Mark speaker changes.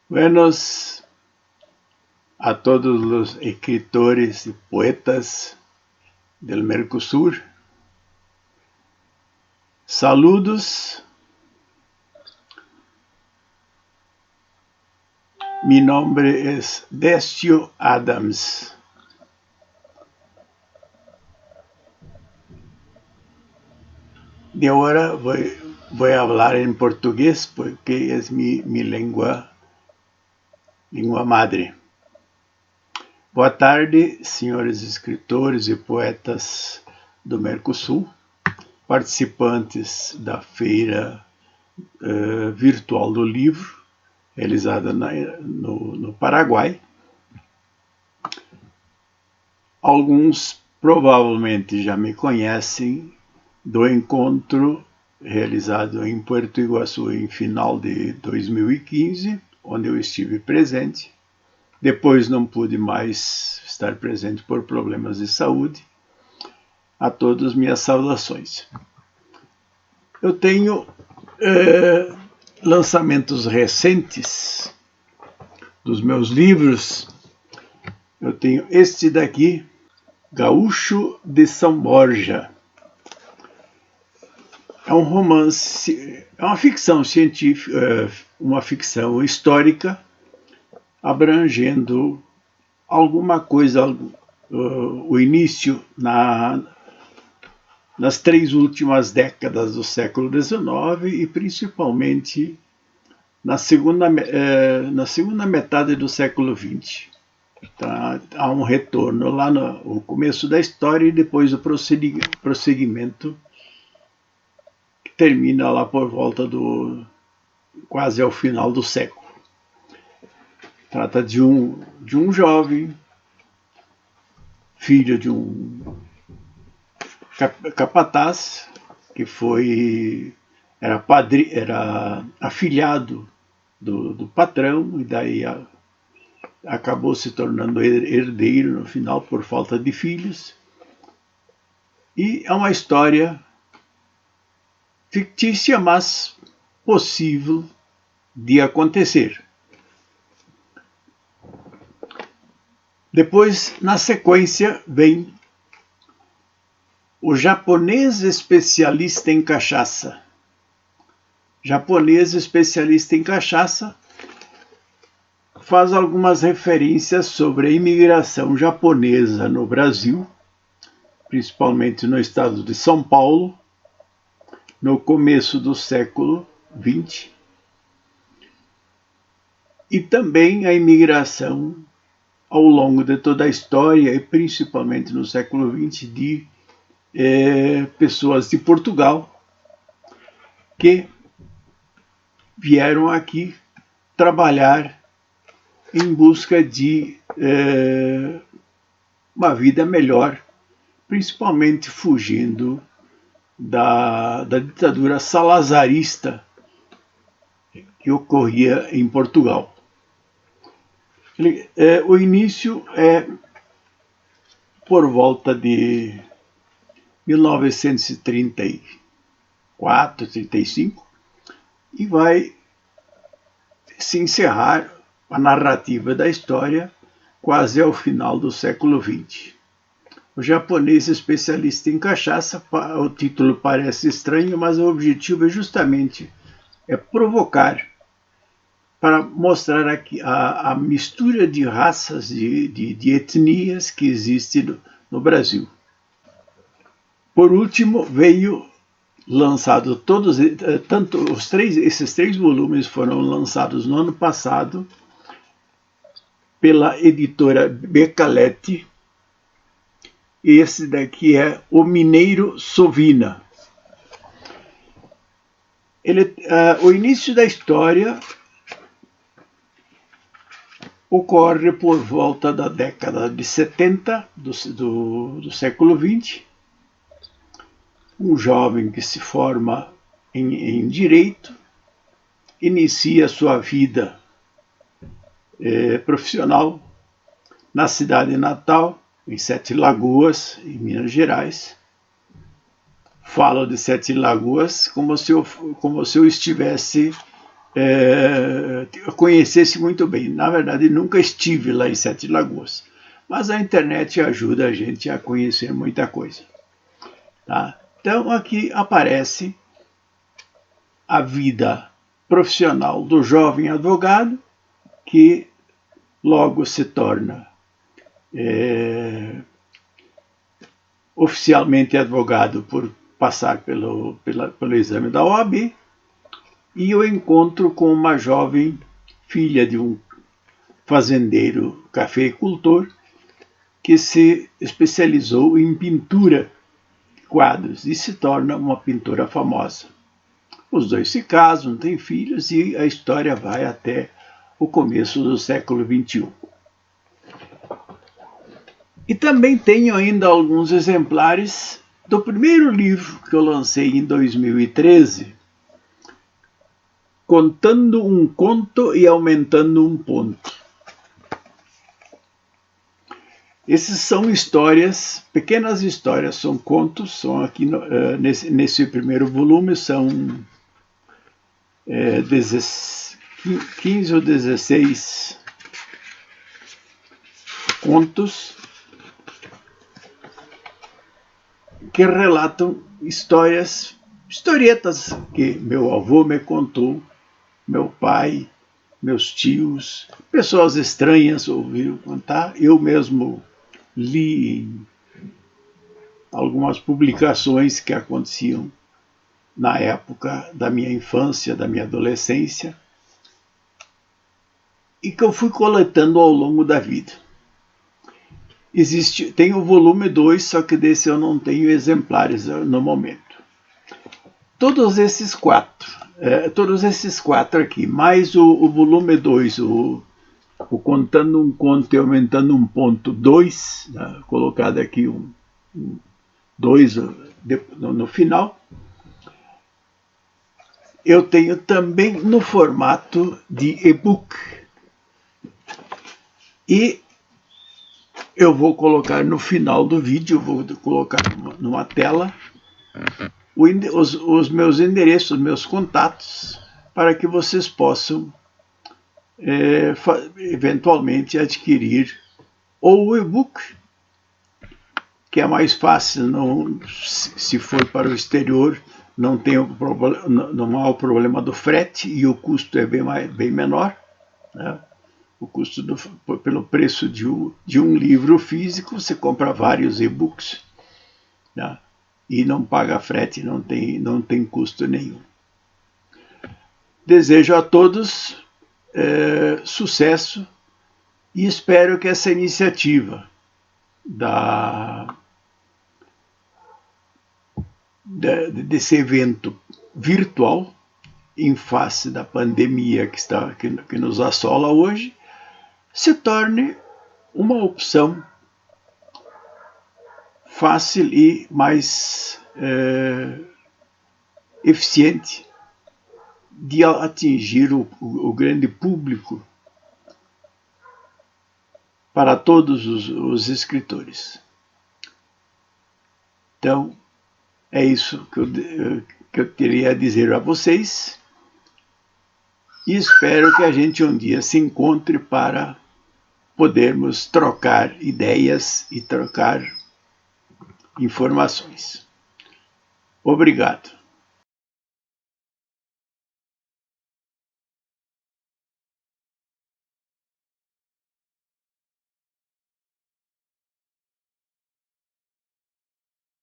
Speaker 1: Buenos a todos los escritores y poetas del Mercosur. Saludos. Mi nombre es Décio Adams. De ahora voy a hablar en portugués porque es mi língua madre. Boa tarde, senhores escritores e poetas do Mercosul, participantes da Feira Virtual do Livro, realizada no Paraguai. Alguns provavelmente já me conhecem do encontro realizado em Puerto Iguaçu em final de 2015, onde eu estive presente. Depois não pude mais estar presente por problemas de saúde. A todos minhas saudações. Eu tenho lançamentos recentes dos meus livros. Eu tenho este daqui, Gaúcho de São Borja. É um romance, é uma ficção científica, uma ficção histórica, abrangendo alguma coisa, o início nas 3 últimas décadas do século XIX e principalmente na segunda metade do século XX. Tá? Há um retorno lá no começo da história e depois o prosseguimento que termina lá por volta do quase ao final do século. Trata de um jovem, filho de um capataz, que era afilhado do patrão, e daí acabou se tornando herdeiro no final por falta de filhos. E é uma história fictícia, mas possível de acontecer. Depois, na sequência, vem o Japonês Especialista em Cachaça. Japonês Especialista em Cachaça faz algumas referências sobre a imigração japonesa no Brasil, principalmente no estado de São Paulo, no começo do século XX, e também a imigração ao longo de toda a história, e principalmente no século XX, de pessoas de Portugal que vieram aqui trabalhar em busca de uma vida melhor, principalmente fugindo da ditadura salazarista que ocorria em Portugal. O início é por volta de 1934, 35, e vai se encerrar a narrativa da história quase ao final do século XX. O Japonês Especialista em Cachaça, o título parece estranho, mas o objetivo é justamente provocar, para mostrar aqui a mistura de raças, de etnias que existe no Brasil. Por último, veio lançado esses 3 volumes foram lançados no ano passado pela editora Becalete. Esse daqui é O Mineiro Sovina. O início da história ocorre por volta da década de 70 do século XX. Um jovem que se forma em Direito, inicia sua vida profissional na cidade natal, em Sete Lagoas, em Minas Gerais. Falo de Sete Lagoas como se eu estivesse conhecesse muito bem. Na verdade, nunca estive lá em Sete Lagoas, mas a internet ajuda a gente a conhecer muita coisa. Tá? Então, aqui aparece a vida profissional do jovem advogado, que logo se torna oficialmente advogado por passar pelo exame da OAB, e o encontro com uma jovem filha de um fazendeiro cafeicultor que se especializou em pintura de quadros e se torna uma pintora famosa. Os dois se casam, têm filhos e a história vai até o começo do século XXI. E também tenho ainda alguns exemplares do primeiro livro que eu lancei em 2013, Contando um Conto e Aumentando um Ponto. Esses são histórias, pequenas histórias, são contos, são aqui nesse primeiro volume, são 15 ou 16 contos que relatam historietas que meu avô me contou, meu pai, meus tios, pessoas estranhas ouviram contar, eu mesmo li em algumas publicações que aconteciam na época da minha infância, da minha adolescência, e que eu fui coletando ao longo da vida. Tem o volume 2, só que desse eu não tenho exemplares no momento. Todos esses quatro aqui, mais o volume 2, o Contando um Conto e Aumentando um Ponto 2, né, colocado aqui um 2 no final, eu tenho também no formato de e-book. E eu vou colocar no final do vídeo, vou colocar numa tela os meus endereços, meus contatos, para que vocês possam eventualmente adquirir ou o e-book, que é mais fácil, se for para o exterior, não há o problema do frete e o custo é bem menor, né? O custo pelo preço de um livro físico, você compra vários e-books, né? E não paga frete, não tem custo nenhum. Desejo a todos sucesso e espero que essa iniciativa desse evento virtual, em face da pandemia que nos assola hoje, se torne uma opção fácil e mais eficiente de atingir o grande público para todos os escritores. Então, é isso que eu teria a dizer a vocês e espero que a gente um dia se encontre para podermos trocar ideias e trocar informações. Obrigado.